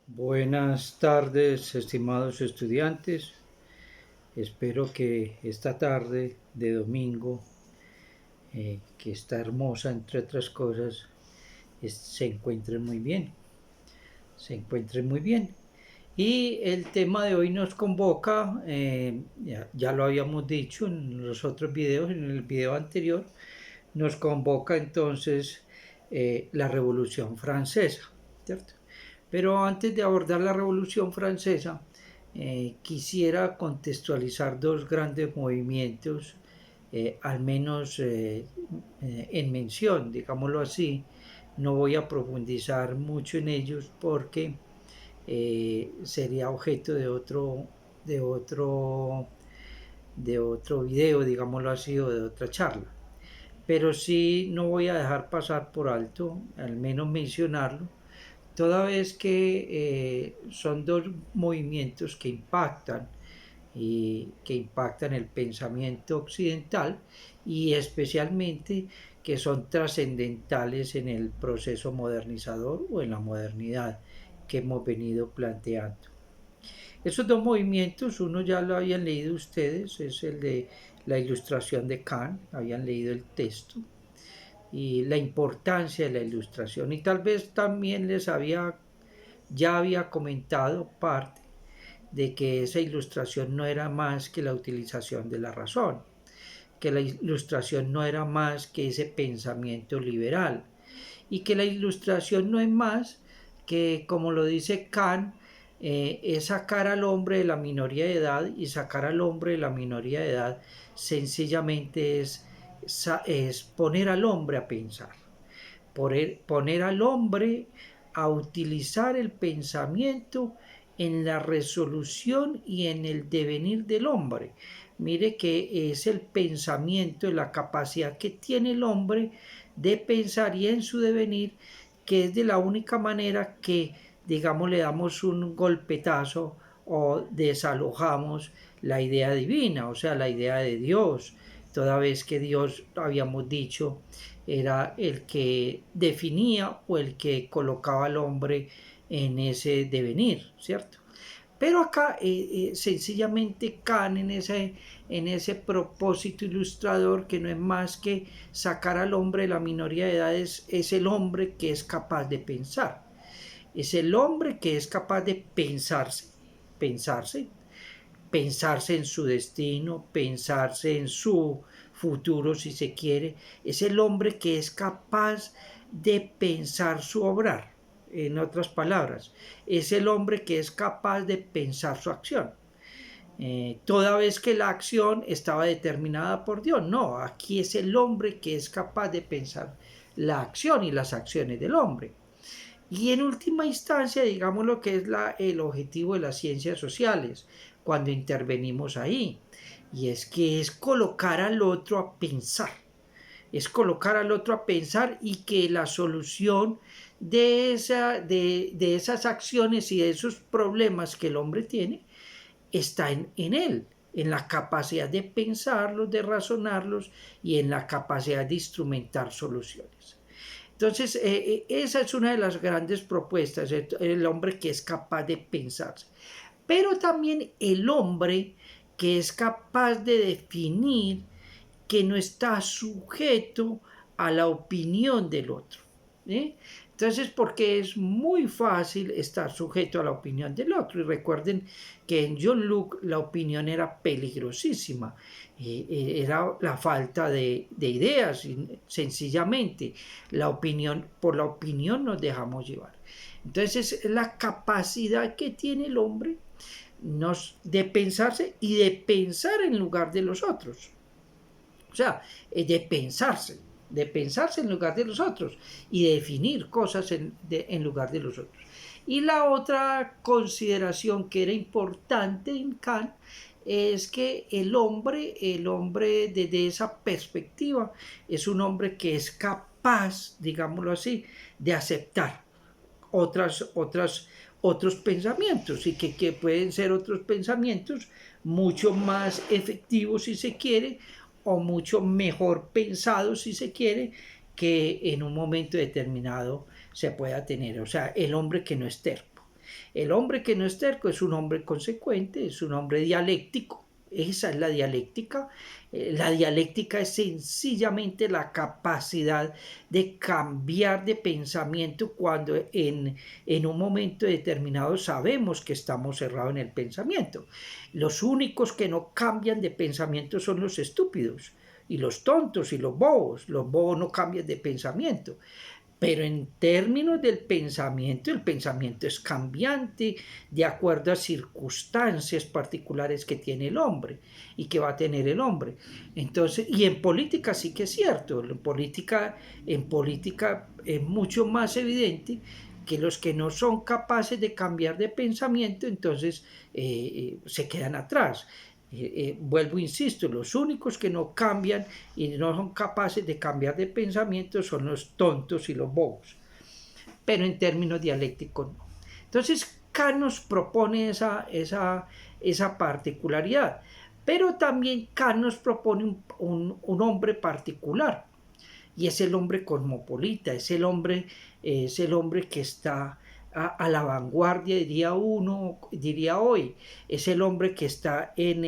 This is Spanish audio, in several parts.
Buenas tardes, estimados estudiantes. Espero que esta tarde de domingo, que está hermosa entre otras cosas, se encuentren muy bien. Se encuentren muy bien. Y el tema de hoy nos convoca, ya lo habíamos dicho en los otros videos, en el video anterior, nos convoca entonces la Revolución Francesa, ¿cierto? Pero antes de abordar la Revolución Francesa, quisiera contextualizar dos grandes movimientos, al menos en mención, digámoslo así. No voy a profundizar mucho en ellos porque sería objeto de otro, de otro video, digámoslo así, o de otra charla. Pero sí no voy a dejar pasar por alto, al menos mencionarlo, toda vez que son dos movimientos que impactan el pensamiento occidental y especialmente que son trascendentales en el proceso modernizador o en la modernidad que hemos venido planteando. Esos dos movimientos, uno ya lo habían leído ustedes, es el de la ilustración de Kant, habían leído el texto, y la importancia de la ilustración, y tal vez también ya había comentado parte de que esa ilustración no era más que la utilización de la razón, que la ilustración no era más que ese pensamiento liberal, y que la ilustración no es más que, como lo dice Kant, es sacar al hombre de la minoría de edad, y sacar al hombre de la minoría de edad sencillamente es poner al hombre a pensar, poner al hombre a utilizar el pensamiento en la resolución y en el devenir del hombre. Mire que es el pensamiento, la capacidad que tiene el hombre de pensar y en su devenir, que es de la única manera que, digamos, le damos un golpetazo o desalojamos la idea divina, o sea, la idea de Dios, toda vez que Dios, habíamos dicho, era el que definía o el que colocaba al hombre en ese devenir, ¿cierto? Pero acá sencillamente Kant en ese propósito ilustrador, que no es más que sacar al hombre de la minoría de edades, es el hombre que es capaz de pensar. Es el hombre que es capaz de pensarse, pensarse en su destino, pensarse en su futuro, si se quiere. Es el hombre que es capaz de pensar su obrar. En otras palabras, es el hombre que es capaz de pensar su acción. Toda vez que la acción estaba determinada por Dios. No, aquí es el hombre que es capaz de pensar la acción y las acciones del hombre. Y en última instancia, digamos lo que es el objetivo de las ciencias sociales, cuando intervenimos ahí, y es que es colocar al otro a pensar, es colocar al otro a pensar, y que la solución de esas acciones y de esos problemas que el hombre tiene está en él, en la capacidad de pensarlos, de razonarlos y en la capacidad de instrumentar soluciones. Entonces, esa es una de las grandes propuestas, el hombre que es capaz de pensarse. Pero también el hombre que es capaz de definir, que no está sujeto a la opinión del otro. ¿Eh? Entonces, porque es muy fácil estar sujeto a la opinión del otro. Y recuerden que en John Locke la opinión era peligrosísima. Era la falta de ideas, sencillamente. Por la opinión nos dejamos llevar. Entonces, la capacidad que tiene el hombre de pensarse y de pensar en lugar de los otros. O sea, de pensarse en lugar de los otros y de definir cosas en lugar de los otros. Y la otra consideración que era importante en Kant es que el hombre desde esa perspectiva es un hombre que es capaz, digámoslo así, de aceptar otros pensamientos, y que pueden ser otros pensamientos mucho más efectivos, si se quiere, o mucho mejor pensados, si se quiere, que en un momento determinado se pueda tener. O sea, el hombre que no es terco. El hombre que no es terco es un hombre consecuente, es un hombre dialéctico. Esa es la dialéctica. La dialéctica es sencillamente la capacidad de cambiar de pensamiento cuando en un momento determinado sabemos que estamos cerrados en el pensamiento. Los únicos que no cambian de pensamiento son los estúpidos y los tontos y los bobos. Los bobos no cambian de pensamiento. Pero en términos del pensamiento, el pensamiento es cambiante de acuerdo a circunstancias particulares que tiene el hombre y que va a tener el hombre. Entonces, y en política sí que es cierto, en política es mucho más evidente que los que no son capaces de cambiar de pensamiento, entonces se quedan atrás. Vuelvo, insisto, los únicos que no cambian y no son capaces de cambiar de pensamiento son los tontos y los bobos, pero en términos dialécticos no. Entonces Kant nos propone esa particularidad, pero también Kant nos propone un hombre particular, y es el hombre cosmopolita, es el hombre que está a la vanguardia, diría hoy, es el hombre que está en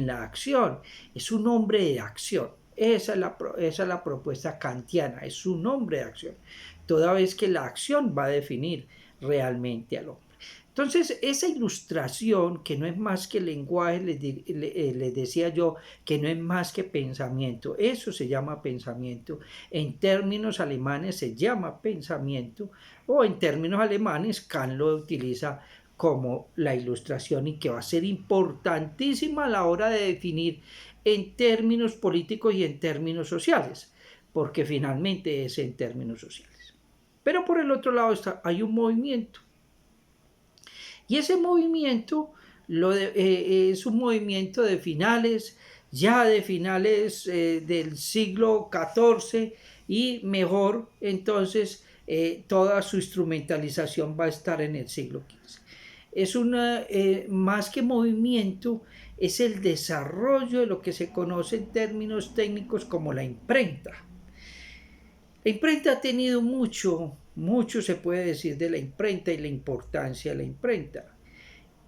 la acción, es un hombre de acción. Esa es la propuesta kantiana, es un hombre de acción, toda vez que la acción va a definir realmente al hombre. Entonces, esa ilustración, que no es más que lenguaje, les decía yo, que no es más que pensamiento, eso se llama pensamiento. En términos alemanes se llama pensamiento, o en términos alemanes Kant lo utiliza como la ilustración, y que va a ser importantísima a la hora de definir en términos políticos y en términos sociales, porque finalmente es en términos sociales. Pero por el otro lado hay un movimiento. Y ese movimiento es un movimiento de finales del siglo XIV, y mejor, entonces, toda su instrumentalización va a estar en el siglo XV. Más que movimiento, es el desarrollo de lo que se conoce en términos técnicos como la imprenta. La imprenta ha tenido mucho se puede decir de la imprenta y la importancia de la imprenta.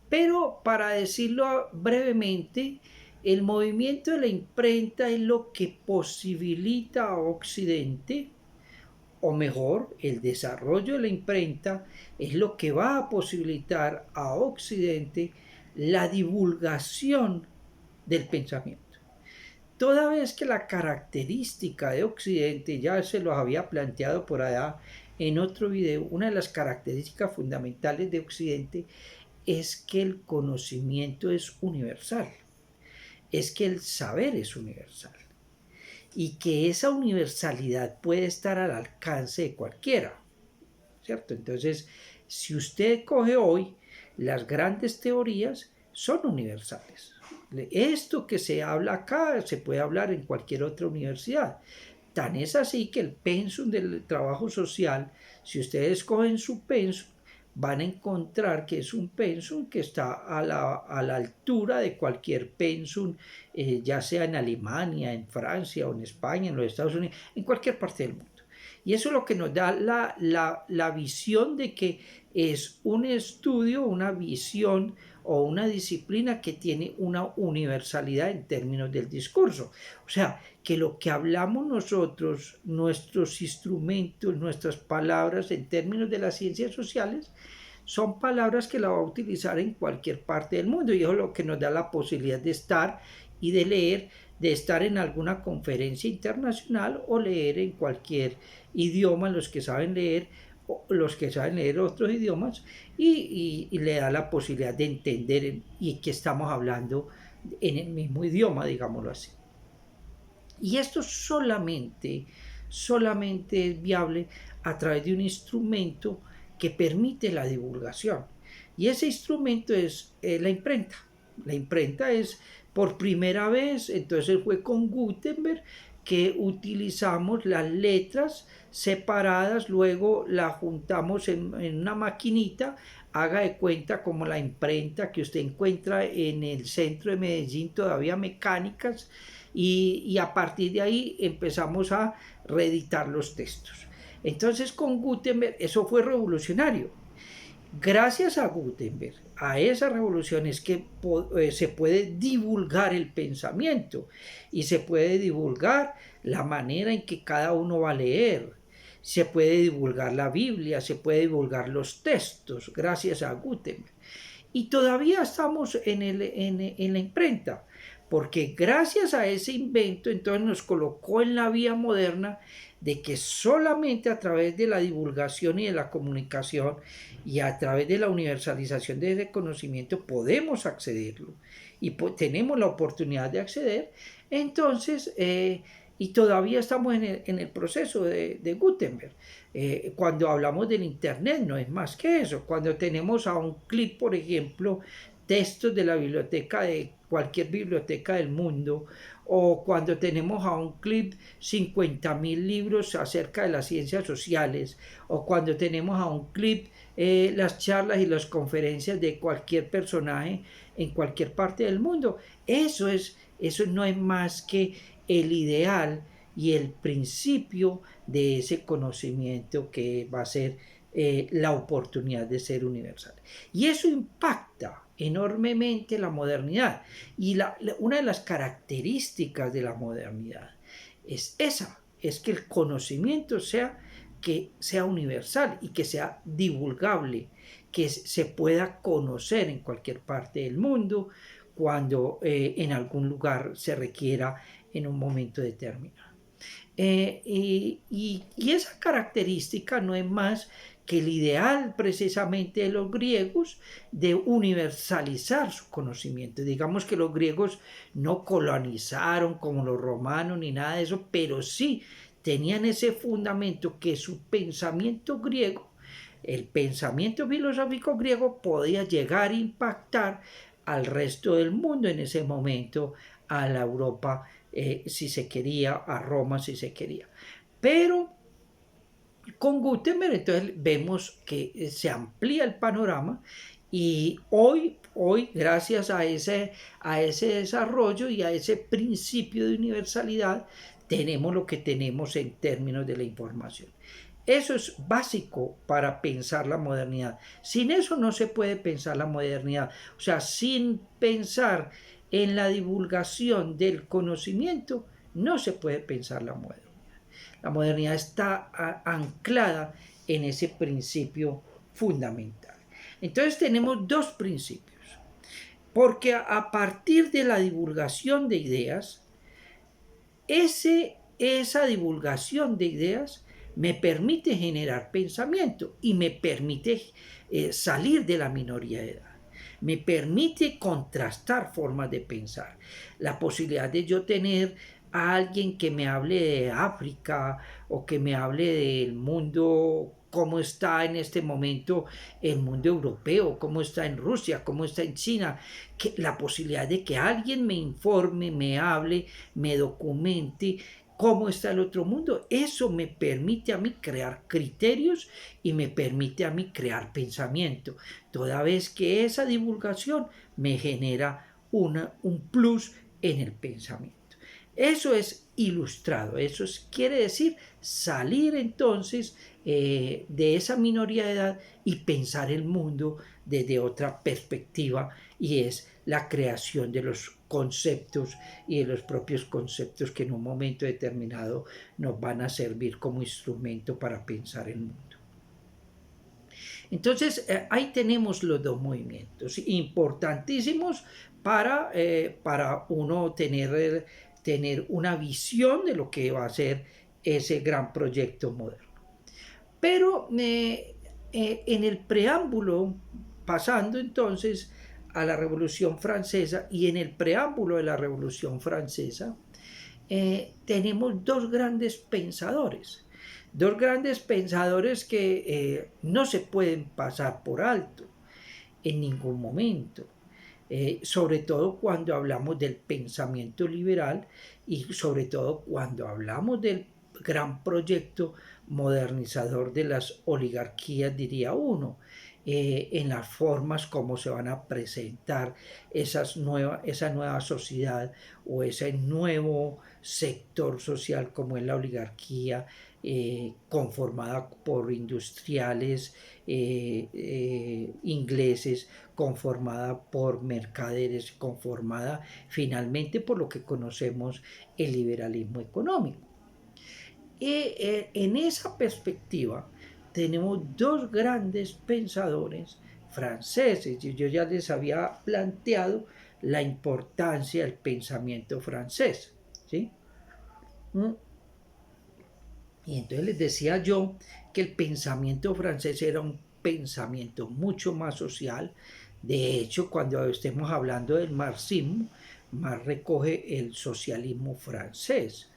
Pero para decirlo brevemente, el movimiento de la imprenta es lo que posibilita a Occidente, o mejor, el desarrollo de la imprenta es lo que va a posibilitar a Occidente la divulgación del pensamiento. Toda vez que la característica de Occidente, ya se los había planteado por allá en otro video, una de las características fundamentales de Occidente es que el conocimiento es universal, es que el saber es universal, y que esa universalidad puede estar al alcance de cualquiera, ¿cierto? Entonces, si usted coge hoy, las grandes teorías son universales. Esto que se habla acá se puede hablar en cualquier otra universidad. Tan es así que el pensum del trabajo social, si ustedes cogen su pensum, van a encontrar que es un pensum que está a la altura de cualquier pensum, ya sea en Alemania, en Francia o en España, en los Estados Unidos, en cualquier parte del mundo. Y eso es lo que nos da la visión de que es un estudio, una visión o una disciplina que tiene una universalidad en términos del discurso. O sea, que lo que hablamos nosotros, nuestros instrumentos, nuestras palabras en términos de las ciencias sociales, son palabras que la va a utilizar en cualquier parte del mundo, y eso es lo que nos da la posibilidad de estar y de leer, de estar en alguna conferencia internacional o leer en cualquier idioma, los que saben leer otros idiomas, y le da la posibilidad de entender y que estamos hablando en el mismo idioma, digámoslo así. Y esto solamente es viable a través de un instrumento que permite la divulgación. Y ese instrumento es la imprenta. La imprenta es por primera vez, entonces fue con Gutenberg que utilizamos las letras separadas, luego las juntamos en una maquinita, haga de cuenta como la imprenta que usted encuentra en el centro de Medellín, todavía mecánicas, y a partir de ahí empezamos a reeditar los textos. Entonces con Gutenberg eso fue revolucionario. Gracias a Gutenberg, a esa revolución es que se puede divulgar el pensamiento y se puede divulgar la manera en que cada uno va a leer. Se puede divulgar la Biblia, se puede divulgar los textos, gracias a Gutenberg. Y todavía estamos en la imprenta, porque gracias a ese invento entonces nos colocó en la vía moderna de que solamente a través de la divulgación y de la comunicación y a través de la universalización de ese conocimiento podemos accederlo y tenemos la oportunidad de acceder. Entonces, y todavía estamos en el proceso de Gutenberg. Cuando hablamos del Internet no es más que eso. Cuando tenemos a un clic, por ejemplo, textos de la biblioteca de cualquier biblioteca del mundo, o cuando tenemos a un clic 50.000 libros acerca de las ciencias sociales, o cuando tenemos a un clic las charlas y las conferencias de cualquier personaje en cualquier parte del mundo. Eso no es más que el ideal y el principio de ese conocimiento que va a ser la oportunidad de ser universal. Y eso impacta enormemente la modernidad. Y una de las características de la modernidad es esa, es que el conocimiento que sea universal y que sea divulgable, que se pueda conocer en cualquier parte del mundo cuando en algún lugar se requiera en un momento determinado. Y esa característica no es más que el ideal precisamente de los griegos de universalizar su conocimiento. Digamos que los griegos no colonizaron como los romanos ni nada de eso, pero sí tenían ese fundamento que su pensamiento griego, el pensamiento filosófico griego podía llegar a impactar al resto del mundo en ese momento, a la Europa si se quería, a Roma si se quería. Pero con Gutenberg entonces vemos que se amplía el panorama y hoy gracias a ese desarrollo y a ese principio de universalidad, tenemos lo que tenemos en términos de la información. Eso es básico para pensar la modernidad. Sin eso no se puede pensar la modernidad. O sea, sin pensar en la divulgación del conocimiento, no se puede pensar la modernidad. La modernidad está anclada en ese principio fundamental. Entonces tenemos dos principios, porque a partir de la divulgación de ideas, esa divulgación de ideas me permite generar pensamiento y me permite salir de la minoría de edad. Me permite contrastar formas de pensar. La posibilidad de yo tener a alguien que me hable de África o que me hable del mundo, cómo está en este momento el mundo europeo, cómo está en Rusia, cómo está en China, la posibilidad de que alguien me informe, me hable, me documente cómo está el otro mundo, eso me permite a mí crear criterios y me permite a mí crear pensamiento, toda vez que esa divulgación me genera un plus en el pensamiento. Eso es ilustrado, quiere decir salir entonces de esa minoría de edad y pensar el mundo desde otra perspectiva, y es la creación de los conceptos y de los propios conceptos que en un momento determinado nos van a servir como instrumento para pensar el mundo. Entonces ahí tenemos los dos movimientos importantísimos para uno tener una visión de lo que va a ser ese gran proyecto moderno. Pero en el preámbulo, pasando entonces a la Revolución Francesa, y en el preámbulo de la Revolución Francesa, tenemos dos grandes pensadores que no se pueden pasar por alto en ningún momento. Sobre todo cuando hablamos del pensamiento liberal y sobre todo cuando hablamos del gran proyecto modernizador de las oligarquías, diría uno, en las formas como se van a presentar esa nueva sociedad o ese nuevo sector social como es la oligarquía conformada por industriales ingleses, conformada por mercaderes, conformada finalmente por lo que conocemos el liberalismo económico. En esa perspectiva tenemos dos grandes pensadores franceses. Yo ya les había planteado la importancia del pensamiento francés, ¿sí? Y entonces les decía yo que el pensamiento francés era un pensamiento mucho más social. De hecho, cuando estemos hablando del marxismo, Marx recoge el socialismo francés.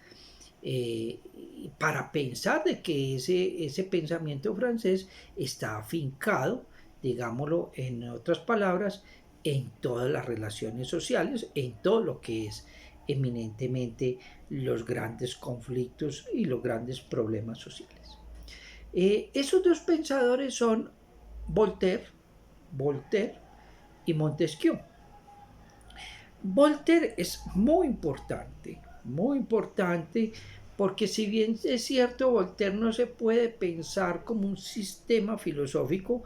Para pensar de que ese pensamiento francés está afincado, digámoslo en otras palabras, en todas las relaciones sociales, en todo lo que es eminentemente los grandes conflictos y los grandes problemas sociales. Esos dos pensadores son Voltaire y Montesquieu. Voltaire es muy importante, porque si bien es cierto, Voltaire no se puede pensar como un sistema filosófico,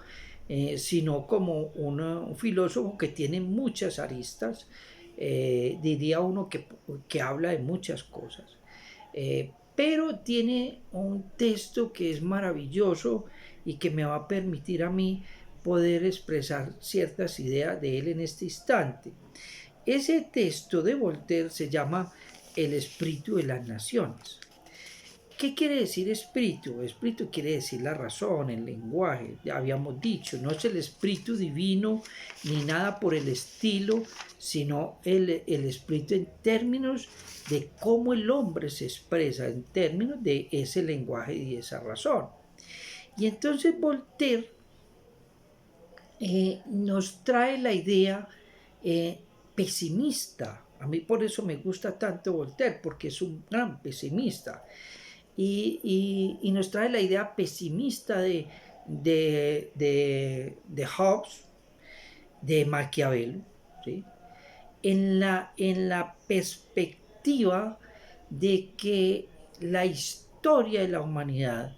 sino como un filósofo que tiene muchas aristas, diría uno que habla de muchas cosas. Pero tiene un texto que es maravilloso y que me va a permitir a mí poder expresar ciertas ideas de él en este instante. Ese texto de Voltaire se llama El espíritu de las naciones. ¿Qué quiere decir espíritu? Espíritu quiere decir la razón, el lenguaje. Ya habíamos dicho, no es el espíritu divino ni nada por el estilo, sino el espíritu en términos de cómo el hombre se expresa, en términos de ese lenguaje y esa razón. Y entonces Voltaire nos trae la idea pesimista. A mí por eso me gusta tanto Voltaire, porque es un gran pesimista. Y nos trae la idea pesimista de Hobbes, de Maquiavelo, ¿sí? En la perspectiva de que la historia de la humanidad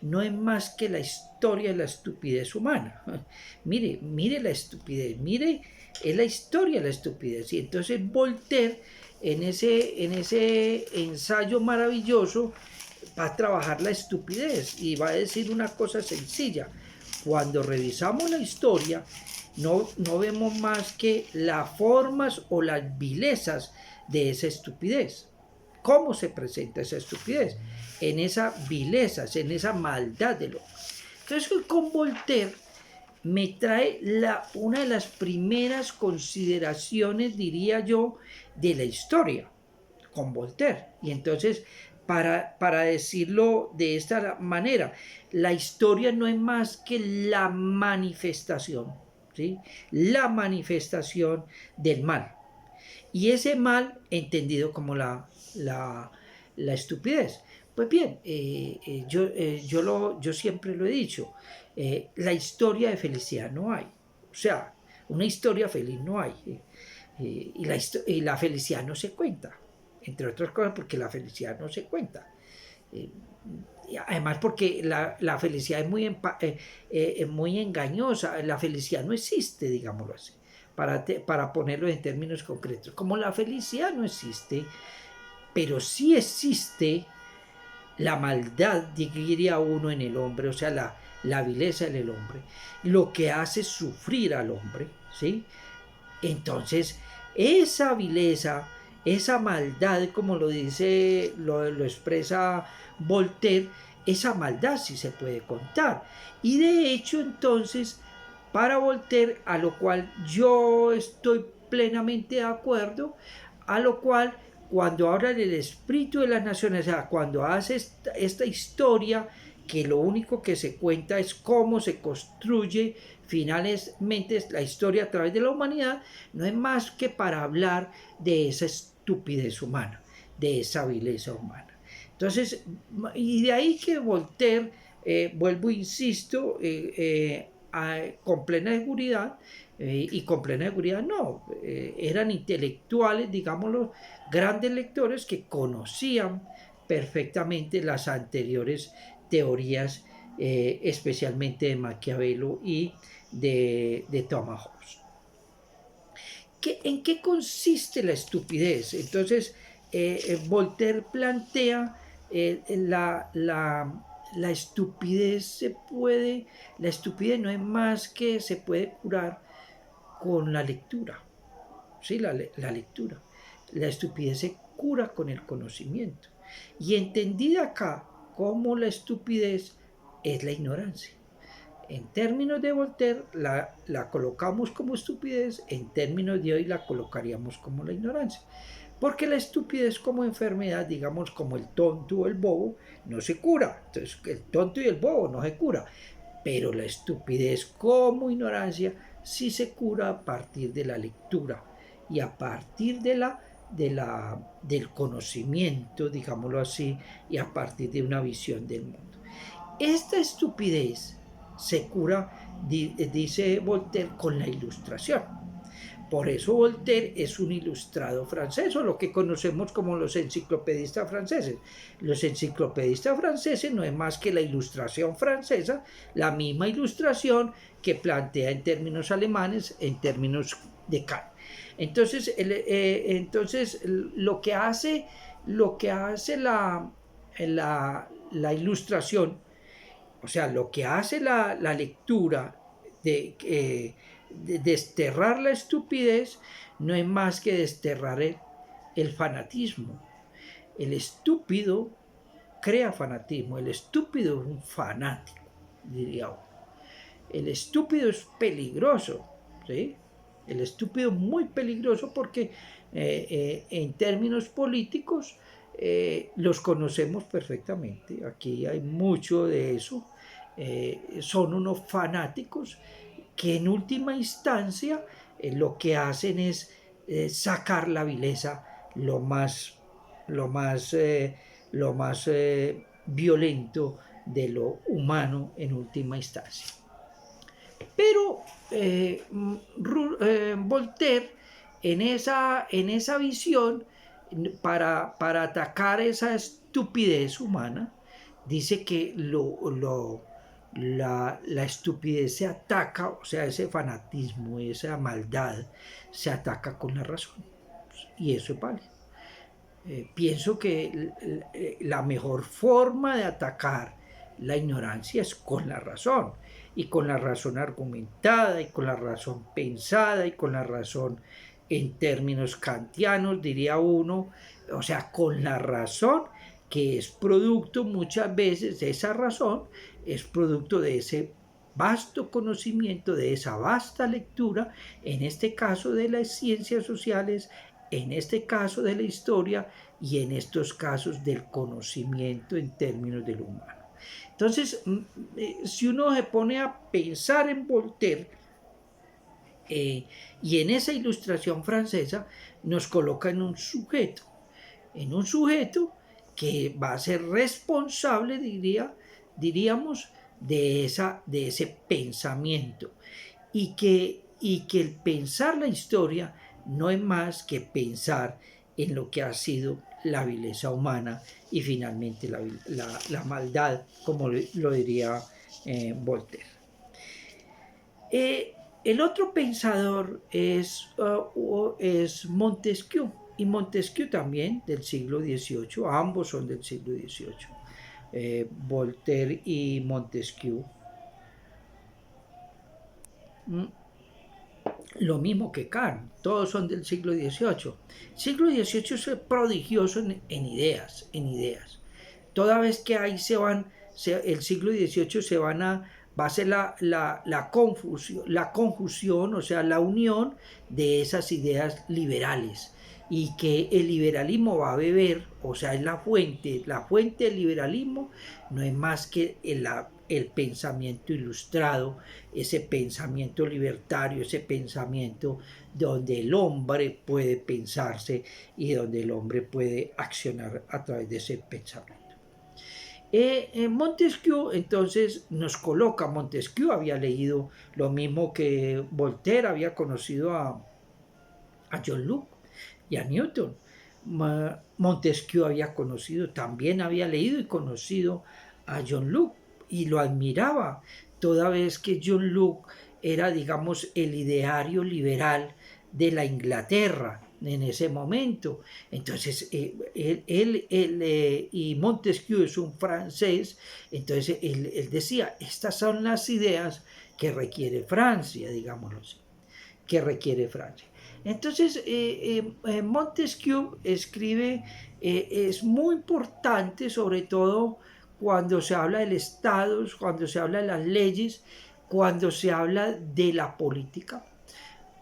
no es más que la historia de la estupidez humana. Mire la estupidez, es la historia de la estupidez. Y entonces Voltaire, en ese ensayo maravilloso, va a trabajar la estupidez y va a decir una cosa sencilla. Cuando revisamos la historia, no vemos más que las formas o las vilezas de esa estupidez. ¿Cómo se presenta esa estupidez? En esa vilezas, en esa maldad del hombre. Entonces, con Voltaire me trae una de las primeras consideraciones, diría yo, de la historia, con Voltaire. Y entonces, para decirlo de esta manera, la historia no es más que la manifestación, ¿sí? La manifestación del mal. Y ese mal entendido como la estupidez. Pues bien, yo siempre lo he dicho, la historia de felicidad no hay. O sea, una historia feliz no hay. Y la felicidad no se cuenta, entre otras cosas porque la felicidad no se cuenta. Además porque la felicidad es muy engañosa, la felicidad no existe, digámoslo así, para ponerlo en términos concretos. Como la felicidad no existe, pero sí existe la maldad, diría uno, en el hombre, o sea, la vileza en el hombre, lo que hace sufrir al hombre, ¿sí? Entonces, esa vileza, esa maldad, como lo dice, lo expresa Voltaire, esa maldad sí se puede contar. Y de hecho, entonces, para Voltaire, a lo cual yo estoy plenamente de acuerdo, a lo cual cuando habla del espíritu de las naciones, o sea, cuando hace esta historia, que lo único que se cuenta es cómo se construye finalmente la historia a través de la humanidad, no es más que para hablar de esa estupidez humana, de esa vileza humana. Entonces, y de ahí que Voltaire, vuelvo, insisto, con plena seguridad, y con plena seguridad no, eran intelectuales, digámoslo, grandes lectores que conocían perfectamente las anteriores teorías, especialmente de Maquiavelo y de Thomas Hobbes. ¿En qué consiste la estupidez? Entonces, Voltaire plantea la estupidez la estupidez no es más que se puede curar con la lectura, ¿sí? La lectura. La estupidez se cura con el conocimiento. Y entendida acá como la estupidez es la ignorancia. En términos de Voltaire la colocamos como estupidez, en términos de hoy la colocaríamos como la ignorancia. Porque la estupidez como enfermedad, digamos como el tonto o el bobo, no se cura. Entonces el tonto y el bobo no se cura. Pero la estupidez como ignorancia sí se cura a partir de la lectura y a partir del conocimiento, digámoslo así, y a partir de una visión del mundo. Esta estupidez se cura, dice Voltaire, con la ilustración. Por eso Voltaire es un ilustrado francés, o lo que conocemos como los enciclopedistas franceses. Los enciclopedistas franceses no es más que la ilustración francesa, la misma ilustración que plantea en términos alemanes, en términos de Kant. Entonces, lo que hace la ilustración, o sea, lo que hace la lectura de desterrar la estupidez, no es más que desterrar el fanatismo. El estúpido crea fanatismo, el estúpido es un fanático, diría uno. El estúpido es peligroso, ¿sí? El estúpido es muy peligroso porque en términos políticos los conocemos perfectamente. Aquí hay mucho de eso. Son unos fanáticos que en última instancia lo que hacen es sacar la vileza lo más, lo más violento de lo humano en última instancia. Pero Voltaire en esa visión, para atacar esa estupidez humana, dice que la estupidez se ataca, o sea, ese fanatismo, esa maldad, se ataca con la razón. Y eso es válido. Pienso que la mejor forma de atacar la ignorancia es con la razón, y con la razón argumentada, y con la razón pensada, y con la razón en términos kantianos, diría uno, o sea, con la razón que es producto muchas veces de esa razón, es producto de ese vasto conocimiento, de esa vasta lectura, en este caso de las ciencias sociales, en este caso de la historia y en estos casos del conocimiento en términos del humano. Entonces, si uno se pone a pensar en Voltaire y en esa ilustración francesa, nos coloca en un sujeto que va a ser responsable, diríamos, de ese pensamiento, y que el pensar la historia no es más que pensar en lo que ha sido la vileza humana y finalmente la maldad, como lo diría Voltaire. El otro pensador es Montesquieu, y Montesquieu también del siglo XVIII, ambos son del siglo XVIII, Voltaire y Montesquieu. Lo mismo que Kant, todos son del siglo XVIII. El siglo XVIII es prodigioso en ideas. Toda vez que ahí el siglo XVIII va a ser la confusión, o sea, la unión de esas ideas liberales, y que el liberalismo va a beber, o sea, es la fuente del liberalismo no es más que el pensamiento ilustrado, ese pensamiento libertario, ese pensamiento donde el hombre puede pensarse y donde el hombre puede accionar a través de ese pensamiento. Montesquieu entonces nos coloca, Montesquieu había leído lo mismo que Voltaire, había conocido a John Locke y a Newton. Montesquieu había conocido, también había leído y conocido a John Locke y lo admiraba, toda vez que John Locke era, digamos, el ideario liberal de la Inglaterra en ese momento. Entonces, y Montesquieu es un francés, entonces él decía, estas son las ideas que requiere Francia, digámoslo así, que requiere Francia. Entonces, Montesquieu escribe, es muy importante, sobre todo cuando se habla del Estado, cuando se habla de las leyes, cuando se habla de la política,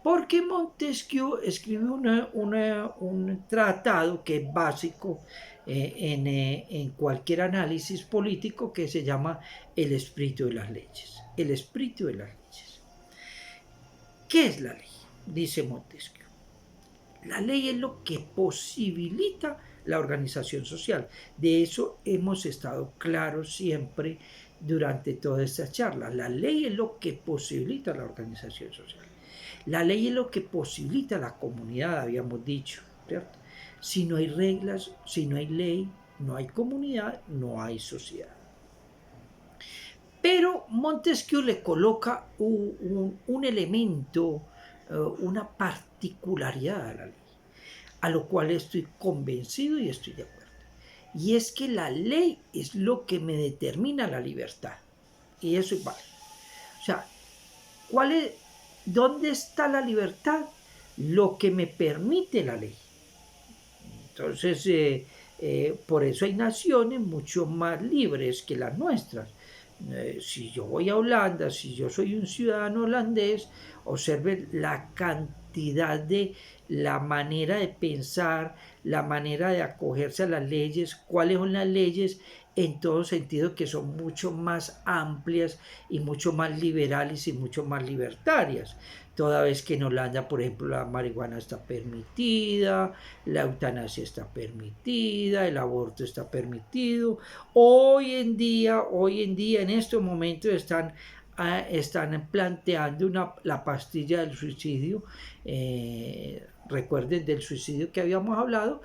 porque Montesquieu escribe un tratado que es básico en cualquier análisis político, que se llama el espíritu de las leyes. El espíritu de las leyes. ¿Qué es la ley? Dice Montesquieu. La ley es lo que posibilita la organización social. De eso hemos estado claros siempre durante toda esta charla. La ley es lo que posibilita la organización social. La ley es lo que posibilita la comunidad, habíamos dicho, ¿cierto? Si no hay reglas, si no hay ley, no hay comunidad, no hay sociedad. Pero Montesquieu le coloca un elemento, una particularidad a la ley, a lo cual estoy convencido y estoy de acuerdo. Y es que la ley es lo que me determina la libertad. Y eso es válido. O sea, ¿dónde está la libertad? Lo que me permite la ley. Entonces, por eso hay naciones mucho más libres que las nuestras. Si yo voy a Holanda, si yo soy un ciudadano holandés, observen la cantidad de la manera de pensar, la manera de acogerse a las leyes, cuáles son las leyes en todo sentido, que son mucho más amplias y mucho más liberales y mucho más libertarias. Toda vez que en Holanda, por ejemplo, la marihuana está permitida, la eutanasia está permitida, el aborto está permitido. Hoy en día, en estos momentos están planteando la pastilla del suicidio. Recuerden del suicidio que habíamos hablado.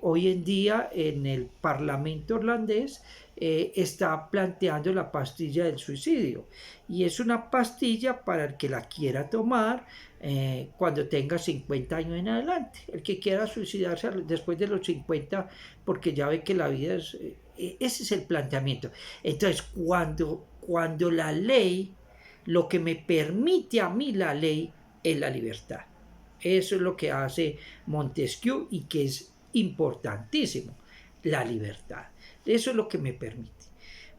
Hoy en día en el Parlamento holandés está planteando la pastilla del suicidio, y es una pastilla para el que la quiera tomar cuando tenga 50 años en adelante, el que quiera suicidarse después de los 50, porque ya ve que la vida es... ese es el planteamiento. Entonces, cuando la ley, lo que me permite a mí la ley es la libertad. Eso es lo que hace Montesquieu y que es importantísimo, la libertad. Eso es lo que me permite.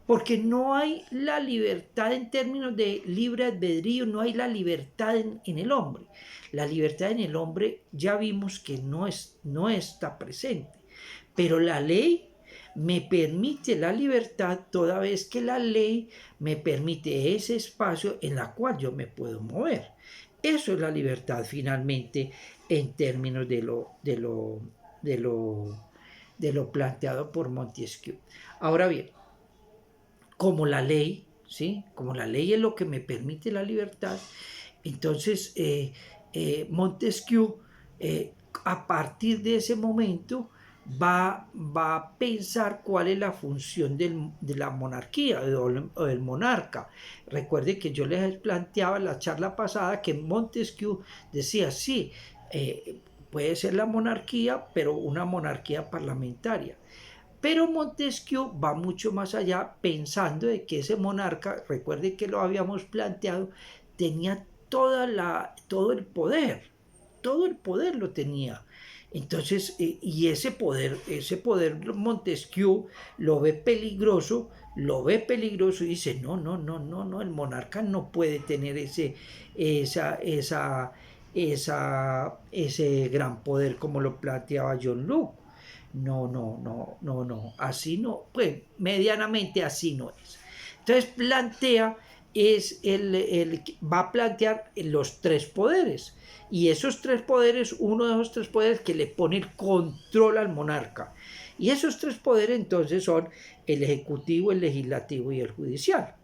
Porque no hay la libertad en términos de libre albedrío, no hay la libertad en el hombre. La libertad en el hombre ya vimos que no está presente. Pero la ley me permite la libertad, toda vez que la ley me permite ese espacio en el cual yo me puedo mover. Eso es la libertad finalmente en términos de lo planteado por Montesquieu. Ahora bien, como la ley, ¿sí? Como la ley es lo que me permite la libertad, entonces Montesquieu, a partir de ese momento, va a pensar cuál es la función de la monarquía o del monarca. Recuerde que yo les planteaba en la charla pasada que Montesquieu decía, sí, puede ser la monarquía, pero una monarquía parlamentaria. Pero Montesquieu va mucho más allá, pensando de que ese monarca, recuerde que lo habíamos planteado, tenía todo el poder lo tenía. Entonces, y ese poder Montesquieu lo ve peligroso y dice, no, el monarca no puede tener ese gran poder como lo planteaba John Locke. No, así no, pues medianamente así no es. Entonces va a plantear los tres poderes, y esos tres poderes, uno de esos tres poderes que le pone el control al monarca, y esos tres poderes entonces son el ejecutivo, el legislativo y el judicial.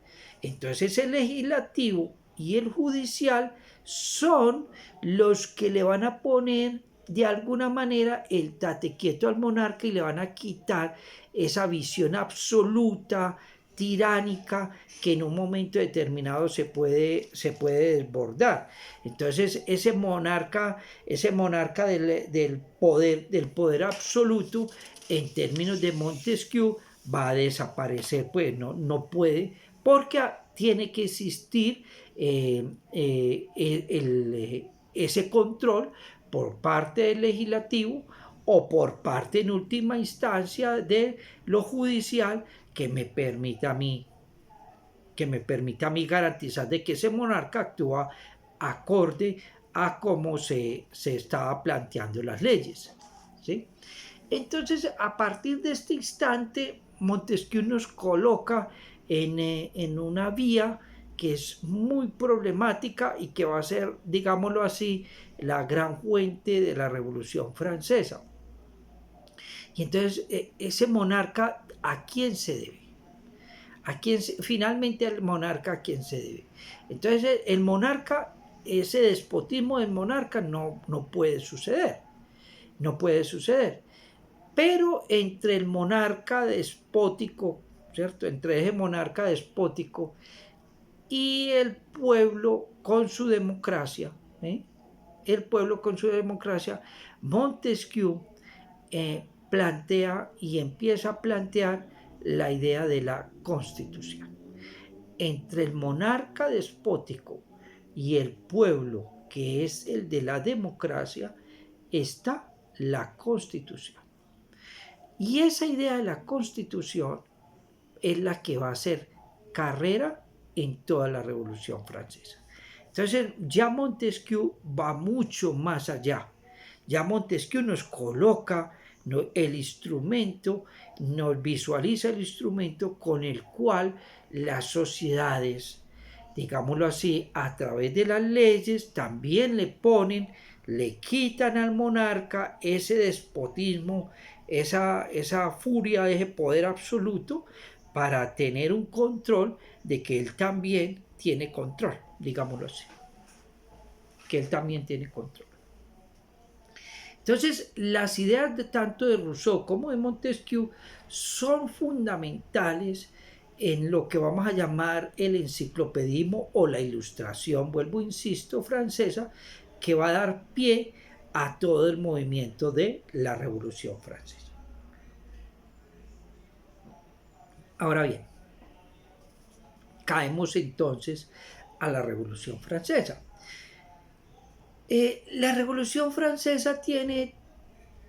Entonces el legislativo y el judicial son los que le van a poner de alguna manera el tate quieto al monarca y le van a quitar esa visión absoluta, tiránica, que en un momento determinado se puede desbordar. Entonces ese monarca del poder absoluto, en términos de Montesquieu, va a desaparecer, pues no puede, porque tiene que existir ese control por parte del legislativo o por parte en última instancia de lo judicial que me permita a mí garantizar de que ese monarca actúa acorde a cómo se estaba planteando las leyes, ¿sí? Entonces, a partir de este instante, Montesquieu nos coloca en una vía que es muy problemática y que va a ser, digámoslo así, la gran fuente de la Revolución Francesa. Y entonces, ese monarca, ¿a quién se debe? Finalmente, el monarca, ¿a quién se debe? Entonces, el monarca, ese despotismo del monarca no puede suceder. No puede suceder. Pero entre el monarca despótico, ¿cierto? Entre ese monarca despótico y el pueblo con su democracia, ¿eh? El pueblo con su democracia, Montesquieu plantea y empieza a plantear la idea de la constitución. Entre el monarca despótico y el pueblo, que es el de la democracia, está la constitución. Y esa idea de la constitución es la que va a hacer carrera en toda la Revolución Francesa. Entonces ya Montesquieu va mucho más allá. Ya Montesquieu nos coloca el instrumento, nos visualiza el instrumento con el cual las sociedades, digámoslo así, a través de las leyes también le quitan al monarca ese despotismo, esa furia, ese poder absoluto, para tener un control de que él también tiene control, digámoslo así, que él también tiene control. Entonces, las ideas tanto de Rousseau como de Montesquieu son fundamentales en lo que vamos a llamar el enciclopedismo o la ilustración, vuelvo, insisto, francesa, que va a dar pie a todo el movimiento de la Revolución Francesa. Ahora bien, caemos entonces a la Revolución Francesa. La Revolución Francesa tiene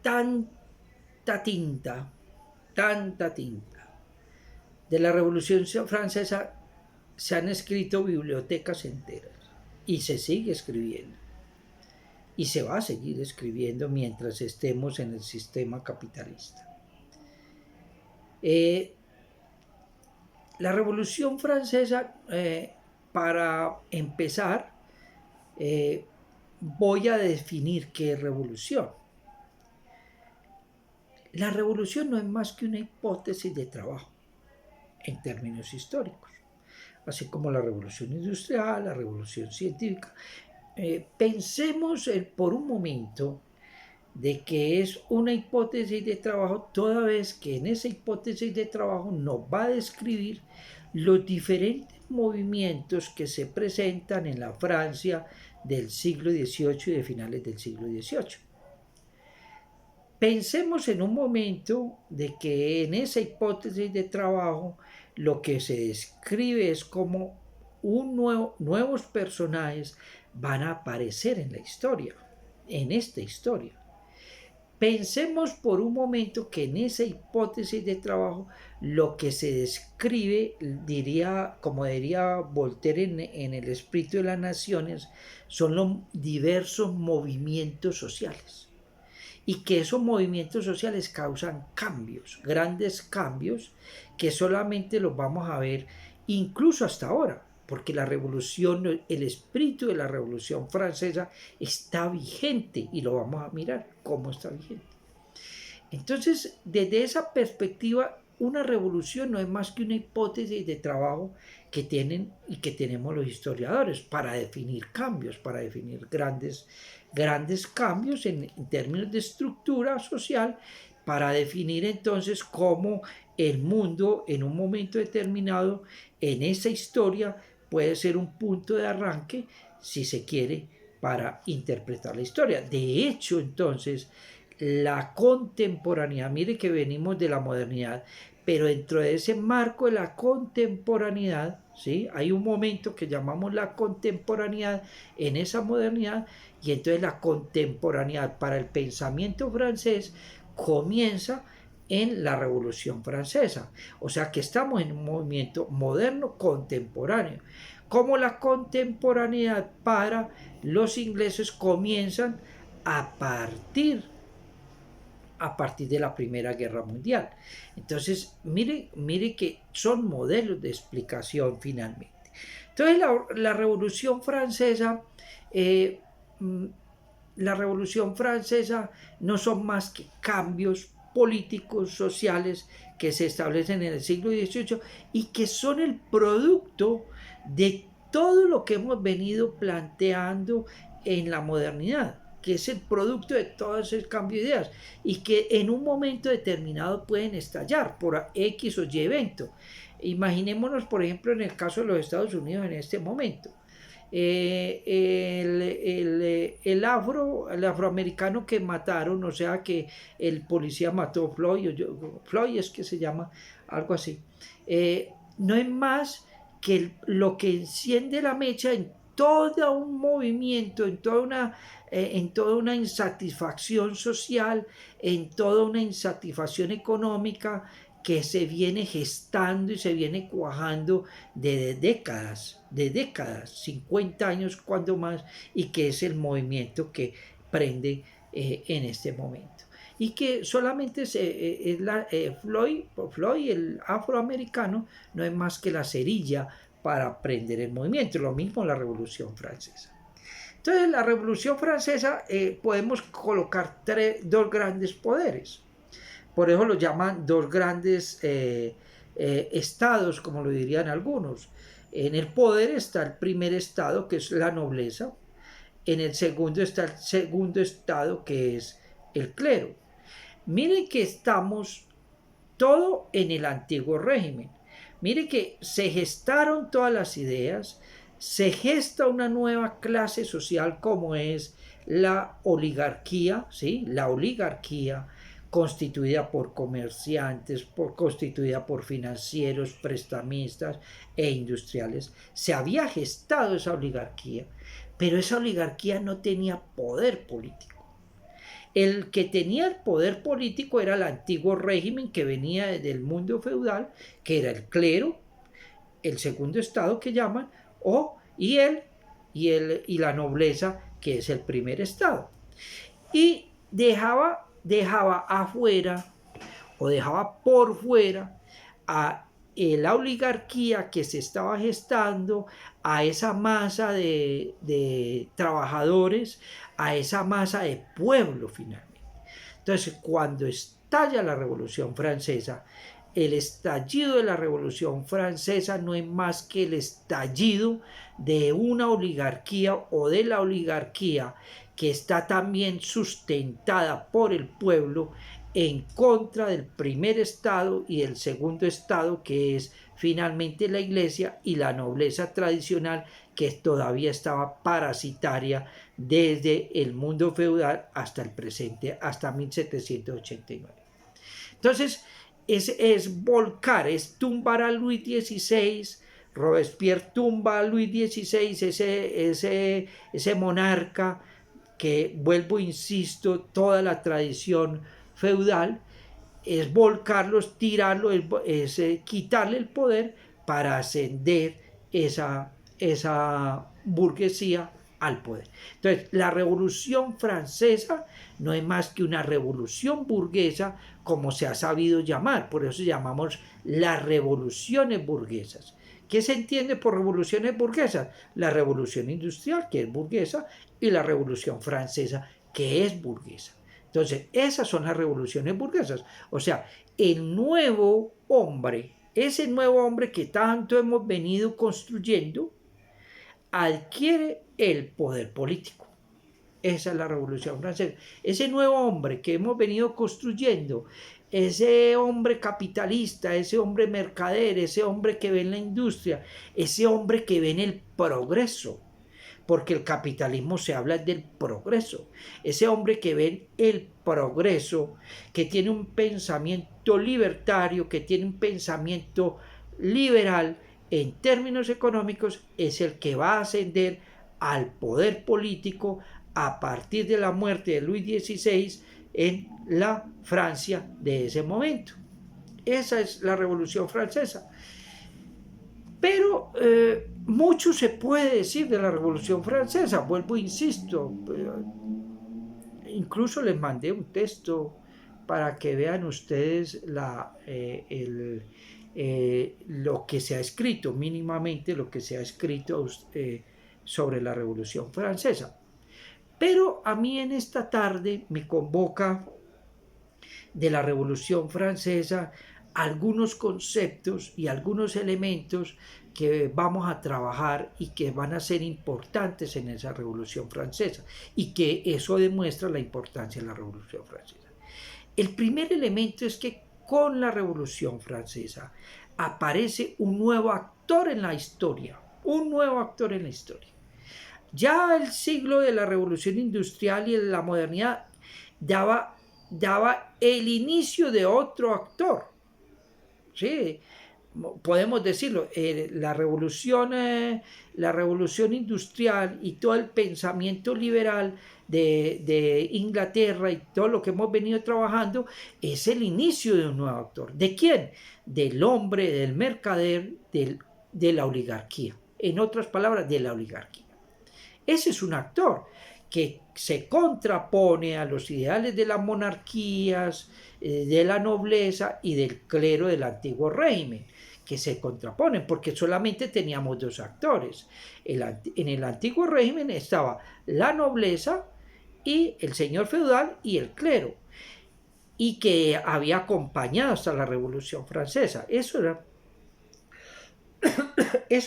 tanta tinta. De la Revolución Francesa se han escrito bibliotecas enteras y se sigue escribiendo. Y se va a seguir escribiendo mientras estemos en el sistema capitalista. La Revolución Francesa, para empezar, voy a definir qué es revolución. La revolución no es más que una hipótesis de trabajo en términos históricos, así como la revolución industrial, la revolución científica. Pensemos por un momento de que es una hipótesis de trabajo, toda vez que en esa hipótesis de trabajo nos va a describir los diferentes movimientos que se presentan en la Francia del siglo XVIII y de finales del siglo XVIII. Pensemos en un momento de que en esa hipótesis de trabajo lo que se describe es como nuevos personajes van a aparecer en la historia, en esta historia. Pensemos por un momento que en esa hipótesis de trabajo lo que se describe, como diría Voltaire en El espíritu de las naciones, son los diversos movimientos sociales. Y que esos movimientos sociales causan cambios, grandes cambios, que solamente los vamos a ver incluso hasta ahora, porque la revolución, el espíritu de la Revolución Francesa está vigente y lo vamos a mirar cómo está vigente. Entonces, desde esa perspectiva, una revolución no es más que una hipótesis de trabajo que tienen y que tenemos los historiadores para definir cambios, para definir grandes cambios en términos de estructura social, para definir entonces cómo el mundo en un momento determinado en esa historia puede ser un punto de arranque, si se quiere, para interpretar la historia. De hecho, entonces, la contemporaneidad, mire que venimos de la modernidad, pero dentro de ese marco de la contemporaneidad, ¿sí? Hay un momento que llamamos la contemporaneidad en esa modernidad, y entonces la contemporaneidad para el pensamiento francés comienza en la Revolución Francesa. O sea que estamos en un movimiento moderno contemporáneo. Como la contemporaneidad para los ingleses comienzan a partir de la Primera Guerra Mundial. Entonces, mire que son modelos de explicación finalmente. Entonces, la Revolución Francesa, eh, la Revolución Francesa no son más que cambios políticos, sociales, que se establecen en el siglo XVIII y que son el producto de todo lo que hemos venido planteando en la modernidad, que es el producto de todo ese cambio de ideas y que en un momento determinado pueden estallar por X o Y evento. Imaginémonos, por ejemplo, en el caso de los Estados Unidos en este momento. El afroamericano que mataron, o sea que el policía mató a Floyd es que se llama, algo así, no es más que lo que enciende la mecha en todo un movimiento, en toda una insatisfacción social, en toda una insatisfacción económica que se viene gestando y se viene cuajando de décadas, 50 años cuando más, y que es el movimiento que prende en este momento. Y que solamente Floyd, el afroamericano, no es más que la cerilla para prender el movimiento, lo mismo la Revolución Francesa. Entonces, la Revolución Francesa podemos colocar dos grandes poderes. Por eso lo llaman dos grandes estados, como lo dirían algunos. En el poder está el primer estado, que es la nobleza. En el segundo está el segundo estado, que es el clero. Miren que estamos todo en el antiguo régimen. Mire que se gestaron todas las ideas, se gesta una nueva clase social como es la oligarquía, ¿sí? La oligarquía constituida por comerciantes, constituida por financieros, prestamistas e industriales. Se había gestado esa oligarquía, pero esa oligarquía no tenía poder político. El que tenía el poder político era el antiguo régimen que venía del mundo feudal, que era el clero, el segundo estado que llaman, y la nobleza, que es el primer estado. Y dejaba afuera o dejaba por fuera a la oligarquía que se estaba gestando, a esa masa de trabajadores, a esa masa de pueblo finalmente. Entonces, cuando estalla la Revolución Francesa, el estallido de la Revolución Francesa no es más que el estallido de una oligarquía o de la oligarquía que está también sustentada por el pueblo en contra del primer estado y el segundo estado, que es finalmente la iglesia y la nobleza tradicional, que todavía estaba parasitaria desde el mundo feudal hasta el presente, hasta 1789. Entonces, es volcar, es tumbar a Luis XVI. Robespierre tumba a Luis XVI, ese monarca que, vuelvo, insisto, toda la tradición feudal, es volcarlos, tirarlo, es quitarle el poder para ascender esa burguesía al poder. Entonces, la Revolución Francesa no es más que una revolución burguesa, como se ha sabido llamar, por eso llamamos las revoluciones burguesas. ¿Qué se entiende por revoluciones burguesas? La revolución industrial, que es burguesa, y la revolución francesa, que es burguesa. Entonces, esas son las revoluciones burguesas. O sea, el nuevo hombre, ese nuevo hombre que tanto hemos venido construyendo, adquiere el poder político. Esa es la Revolución Francesa. Ese nuevo hombre que hemos venido construyendo, ese hombre capitalista, ese hombre mercader, ese hombre que ve en la industria, ese hombre que ve en el progreso, porque el capitalismo se habla del progreso. Ese hombre que ve el progreso, que tiene un pensamiento libertario, que tiene un pensamiento liberal en términos económicos, es el que va a ascender al poder político a partir de la muerte de Luis XVI en la Francia de ese momento. Esa es la Revolución Francesa. Pero mucho se puede decir de la Revolución Francesa, vuelvo e insisto, incluso les mandé un texto para que vean ustedes lo que se ha escrito, mínimamente lo que se ha escrito sobre la Revolución Francesa. Pero a mí en esta tarde me convoca de la Revolución Francesa algunos conceptos y algunos elementos que vamos a trabajar y que van a ser importantes en esa Revolución Francesa, y que eso demuestra la importancia de la Revolución Francesa. El primer elemento es que con la Revolución Francesa aparece un nuevo actor en la historia, un nuevo actor en la historia. Ya el siglo de la Revolución Industrial y de la modernidad daba el inicio de otro actor. Sí, podemos decirlo, la revolución industrial y todo el pensamiento liberal de Inglaterra y todo lo que hemos venido trabajando es el inicio de un nuevo actor. ¿De quién? Del hombre, del mercader, de la oligarquía. En otras palabras, de la oligarquía. Ese es un actor que se contrapone a los ideales de las monarquías, de la nobleza y del clero del antiguo régimen, que se contraponen, porque solamente teníamos dos actores. En el antiguo régimen estaba la nobleza y el señor feudal y el clero, y que había acompañado hasta la Revolución Francesa. Eso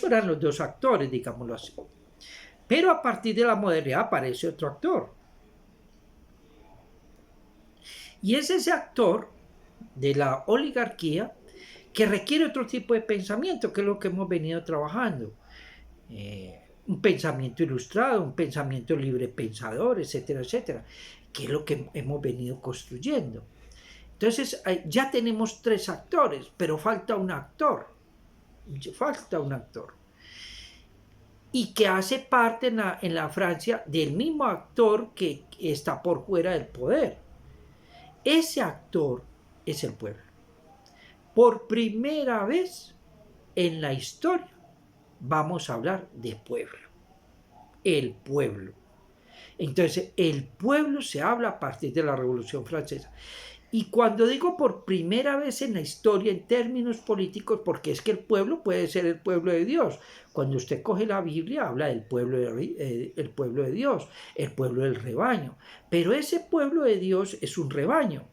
eran los dos actores, digámoslo así. Pero a partir de la modernidad aparece otro actor. Y es ese actor de la oligarquía que requiere otro tipo de pensamiento, que es lo que hemos venido trabajando. Un pensamiento ilustrado, un pensamiento libre pensador, etcétera, etcétera, que es lo que hemos venido construyendo. Entonces ya tenemos tres actores, pero falta un actor. Falta un actor. Y que hace parte en la Francia del mismo actor que está por fuera del poder. Ese actor es el pueblo. Por primera vez en la historia vamos a hablar de pueblo. El pueblo. Entonces, el pueblo se habla a partir de la Revolución Francesa. Y cuando digo por primera vez en la historia en términos políticos, porque es que el pueblo puede ser el pueblo de Dios. Cuando usted coge la Biblia, habla del pueblo el pueblo de Dios, el pueblo del rebaño. Pero ese pueblo de Dios es un rebaño.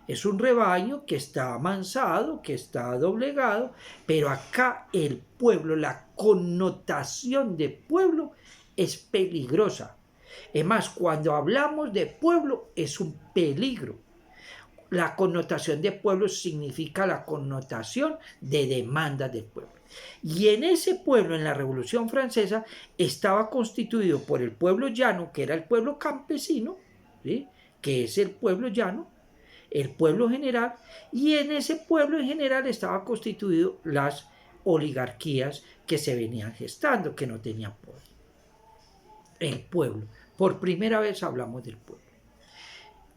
Es un rebaño que está amansado, que está doblegado, pero acá el pueblo, la connotación de pueblo es peligrosa. Es más, cuando hablamos de pueblo es un peligro. La connotación de pueblo significa la connotación de demanda del pueblo. Y en ese pueblo, en la Revolución Francesa, estaba constituido por el pueblo llano, que era el pueblo campesino, ¿sí?, que es el pueblo llano, el pueblo general, y en ese pueblo en general estaba constituido las oligarquías que se venían gestando, que no tenían poder. El pueblo. Por primera vez hablamos del pueblo.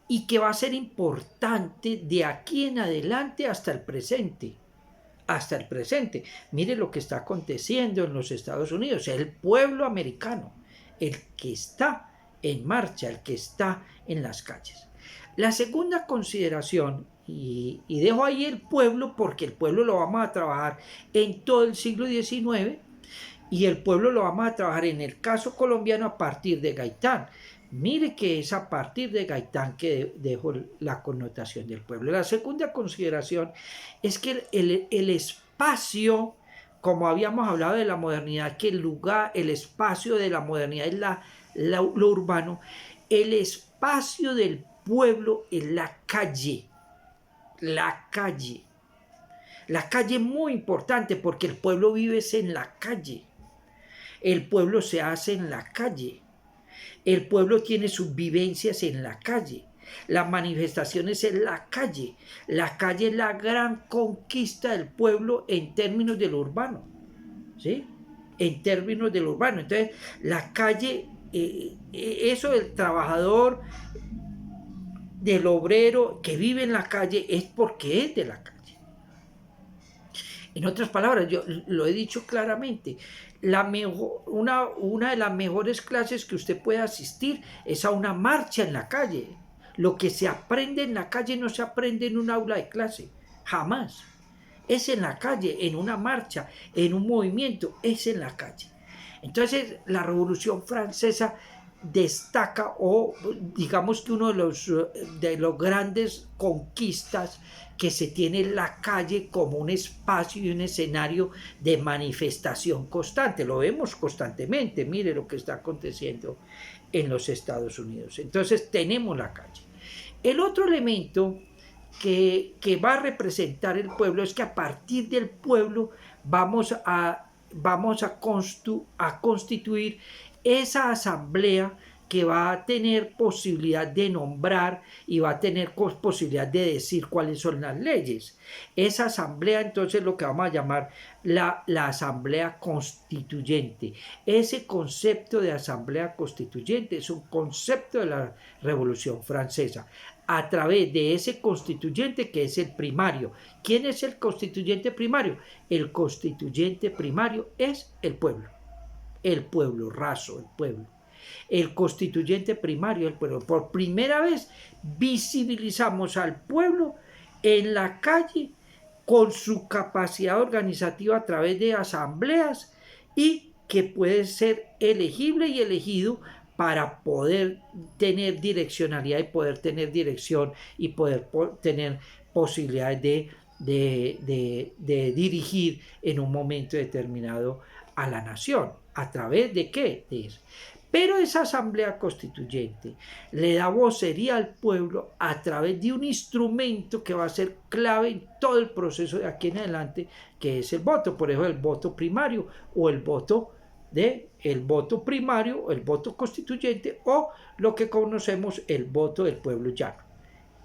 Y que va a ser importante de aquí en adelante hasta el presente. Hasta el presente. Mire lo que está aconteciendo en los Estados Unidos. El pueblo americano, el que está en marcha, el que está en las calles. La segunda consideración, y dejo ahí el pueblo porque el pueblo lo vamos a trabajar en todo el siglo XIX, y el pueblo lo vamos a trabajar en el caso colombiano a partir de Gaitán, Mire que es a partir de Gaitán que dejo la connotación del pueblo. La segunda consideración es que el espacio, como habíamos hablado de la modernidad, que el lugar, el espacio de la modernidad es lo urbano, el espacio del pueblo es la calle. La calle. La calle es muy importante porque el pueblo vive en la calle. El pueblo se hace en la calle. El pueblo tiene sus vivencias en la calle. Las manifestaciones en la calle. La calle es la gran conquista del pueblo en términos de lo urbano. ¿Sí? En términos de lo urbano. Entonces, la calle, eso del trabajador, del obrero que vive en la calle, es porque es de la calle. En otras palabras, yo lo he dicho claramente, una de las mejores clases que usted puede asistir es a una marcha en la calle. Lo que se aprende en la calle no se aprende en un aula de clase, jamás. Es en la calle, en una marcha, en un movimiento, es en la calle. Entonces, la Revolución Francesa destaca, o digamos que uno de los grandes conquistas que se tiene en la calle como un espacio y un escenario de manifestación constante. Lo vemos constantemente, mire lo que está aconteciendo en los Estados Unidos. Entonces tenemos la calle. El otro elemento que va a representar el pueblo es que a partir del pueblo vamos a constituir esa asamblea que va a tener posibilidad de nombrar y va a tener posibilidad de decir cuáles son las leyes. Esa asamblea, entonces, lo que vamos a llamar la asamblea constituyente. Ese concepto de asamblea constituyente es un concepto de la Revolución Francesa. A través de ese constituyente que es el primario. ¿Quién es el constituyente primario? El constituyente primario es el pueblo raso, el pueblo. El constituyente primario del pueblo. Por primera vez visibilizamos al pueblo en la calle con su capacidad organizativa a través de asambleas y que puede ser elegible y elegido para poder tener direccionalidad y poder tener dirección y poder tener posibilidades de dirigir en un momento determinado a la nación. ¿A través de qué? De eso. Pero esa asamblea constituyente le da vocería al pueblo a través de un instrumento que va a ser clave en todo el proceso de aquí en adelante, que es el voto. Por ejemplo, el voto primario o el voto primario, el voto constituyente, o lo que conocemos el voto del pueblo llano.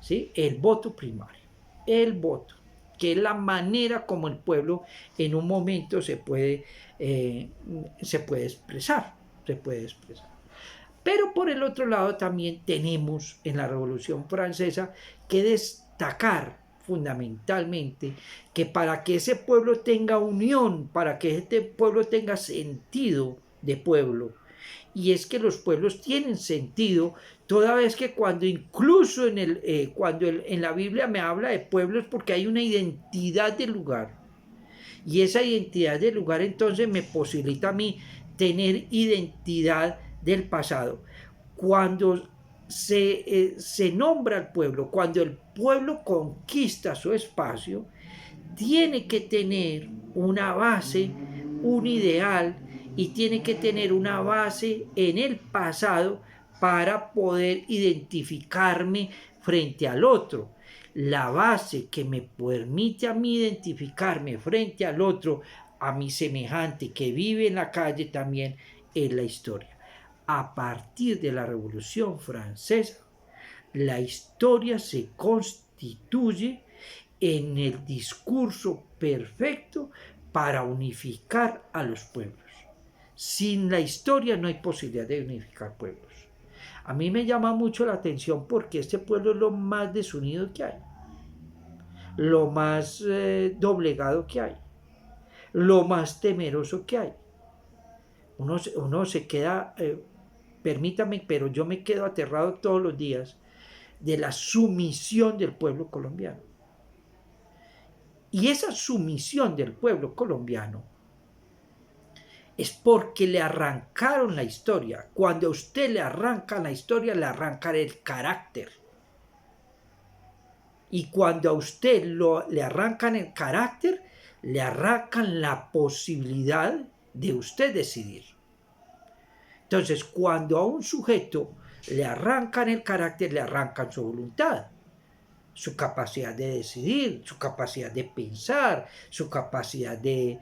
¿Sí? El voto primario, el voto, que es la manera como el pueblo en un momento se puede expresar. Pero por el otro lado también tenemos en la Revolución Francesa que destacar fundamentalmente que para que ese pueblo tenga unión, para que este pueblo tenga sentido de pueblo, y es que los pueblos tienen sentido toda vez que cuando incluso en la Biblia me habla de pueblos porque hay una identidad del lugar, y esa identidad del lugar entonces me posibilita a mí tener identidad del pasado. Cuando se nombra al pueblo, cuando el pueblo conquista su espacio, tiene que tener una base, un ideal, y tiene que tener una base en el pasado para poder identificarme frente al otro. La base que me permite a mí identificarme frente al otro, a mi semejante que vive en la calle también, es la historia. A partir de la Revolución Francesa, la historia se constituye en el discurso perfecto para unificar a los pueblos. Sin la historia no hay posibilidad de unificar pueblos. A mí me llama mucho la atención porque este pueblo es lo más desunido que hay, lo más doblegado que hay, lo más temeroso que hay. Uno se queda, permítame, pero yo me quedo aterrado todos los días de la sumisión del pueblo colombiano. Y esa sumisión del pueblo colombiano es porque le arrancaron la historia. Cuando a usted le arrancan la historia, le arrancan el carácter. Y cuando a usted le arrancan el carácter, le arrancan la posibilidad de usted decidir. Entonces, cuando a un sujeto le arrancan el carácter, le arrancan su voluntad, su capacidad de decidir, su capacidad de pensar, su capacidad de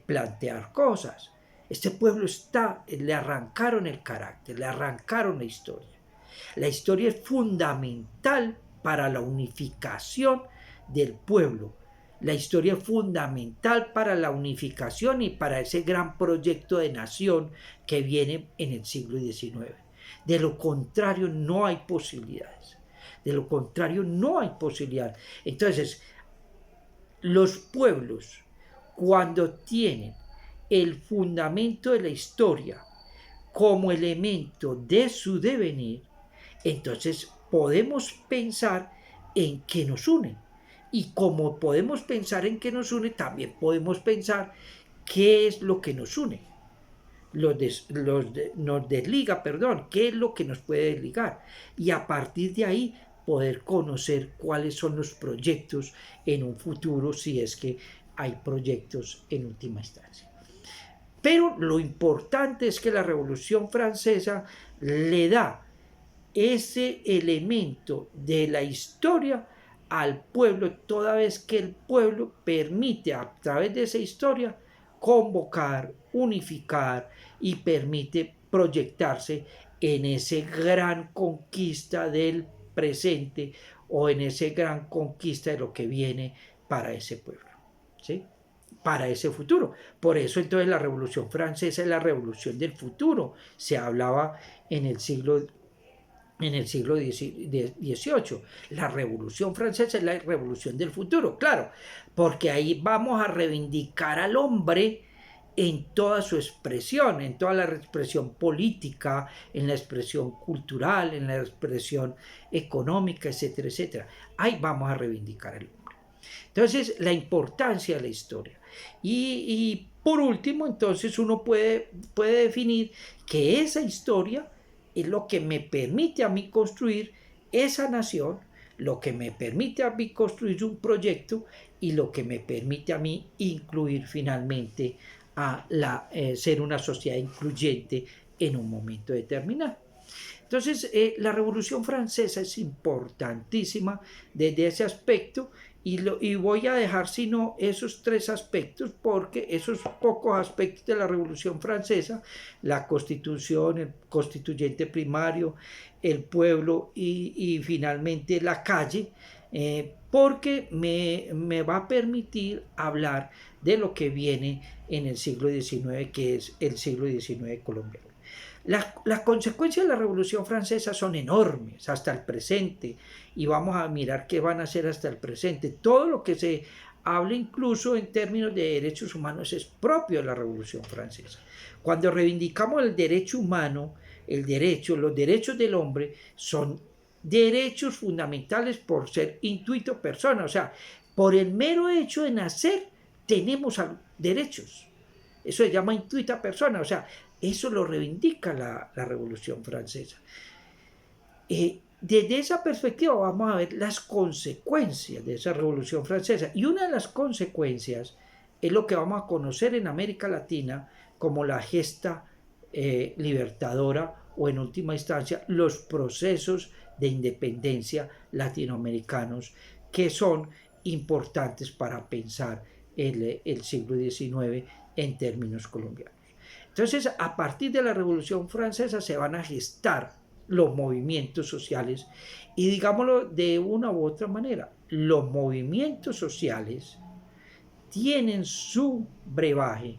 plantear cosas. Este pueblo le arrancaron el carácter, le arrancaron la historia. La historia es fundamental para la unificación del pueblo. La historia es fundamental para la unificación y para ese gran proyecto de nación que viene en el siglo XIX. De lo contrario, no hay posibilidades. De lo contrario, no hay posibilidad. Entonces, los pueblos, cuando tienen el fundamento de la historia como elemento de su devenir, entonces podemos pensar en qué nos une. Y como podemos pensar en qué nos une, también podemos pensar qué es lo que nos une. Nos desliga, qué es lo que nos puede desligar. Y a partir de ahí poder conocer cuáles son los proyectos en un futuro, si es que hay proyectos en última instancia. Pero lo importante es que la Revolución Francesa le da ese elemento de la historia al pueblo, toda vez que el pueblo permite a través de esa historia convocar, unificar y permite proyectarse en esa gran conquista del presente o en esa gran conquista de lo que viene para ese pueblo, ¿sí? Para ese futuro. Por eso entonces la Revolución Francesa es la revolución del futuro. Se hablaba en el siglo XVIII. La Revolución Francesa es la revolución del futuro, claro, porque ahí vamos a reivindicar al hombre en toda su expresión, en toda la expresión política, en la expresión cultural, en la expresión económica, etcétera, etcétera. Ahí vamos a reivindicar al hombre. Entonces, la importancia de la historia. Y por último, entonces uno puede definir que esa historia es lo que me permite a mí construir esa nación, lo que me permite a mí construir un proyecto y lo que me permite a mí incluir finalmente a ser una sociedad incluyente en un momento determinado. Entonces, la Revolución Francesa es importantísima desde ese aspecto y voy a dejar sino esos tres aspectos porque esos pocos aspectos de la Revolución Francesa, la Constitución, el constituyente primario, el pueblo y finalmente la calle, porque me va a permitir hablar de lo que viene en el siglo XIX, que es el siglo XIX colombiano. Las consecuencias de la Revolución Francesa son enormes hasta el presente y vamos a mirar qué van a hacer hasta el presente. Todo lo que se habla incluso en términos de derechos humanos es propio de la Revolución Francesa. Cuando reivindicamos el derecho humano, los derechos del hombre son derechos fundamentales por ser intuito persona, o sea, por el mero hecho de nacer tenemos derechos. Eso se llama intuita persona, o sea, eso lo reivindica la Revolución Francesa. Desde esa perspectiva vamos a ver las consecuencias de esa Revolución Francesa. Y una de las consecuencias es lo que vamos a conocer en América Latina como la gesta libertadora o en última instancia los procesos de independencia latinoamericanos que son importantes para pensar el siglo XIX en términos colombianos. Entonces, a partir de la Revolución Francesa se van a gestar los movimientos sociales y digámoslo de una u otra manera, los movimientos sociales tienen su brebaje,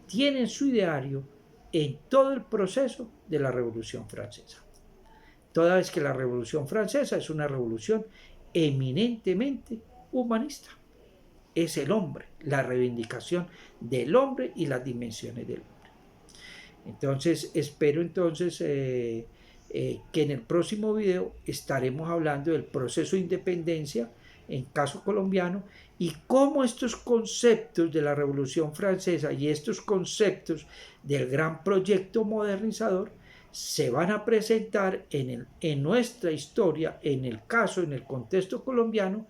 tienen su ideario en todo el proceso de la Revolución Francesa. Toda vez que la Revolución Francesa es una revolución eminentemente humanista. Es el hombre, la reivindicación del hombre y las dimensiones del hombre. Entonces, espero que en el próximo video estaremos hablando del proceso de independencia en caso colombiano, y cómo estos conceptos de la Revolución Francesa y estos conceptos del gran proyecto modernizador se van a presentar en nuestra historia, en el caso, en el contexto colombiano,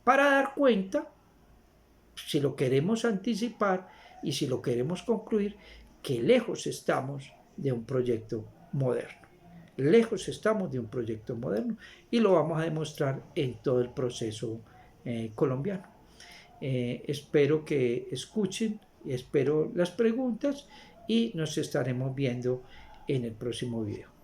para dar cuenta, si lo queremos anticipar y si lo queremos concluir, que lejos estamos de un proyecto moderno. Lejos estamos de un proyecto moderno y lo vamos a demostrar en todo el proceso colombiano. Espero que escuchen, espero las preguntas y nos estaremos viendo en el próximo video.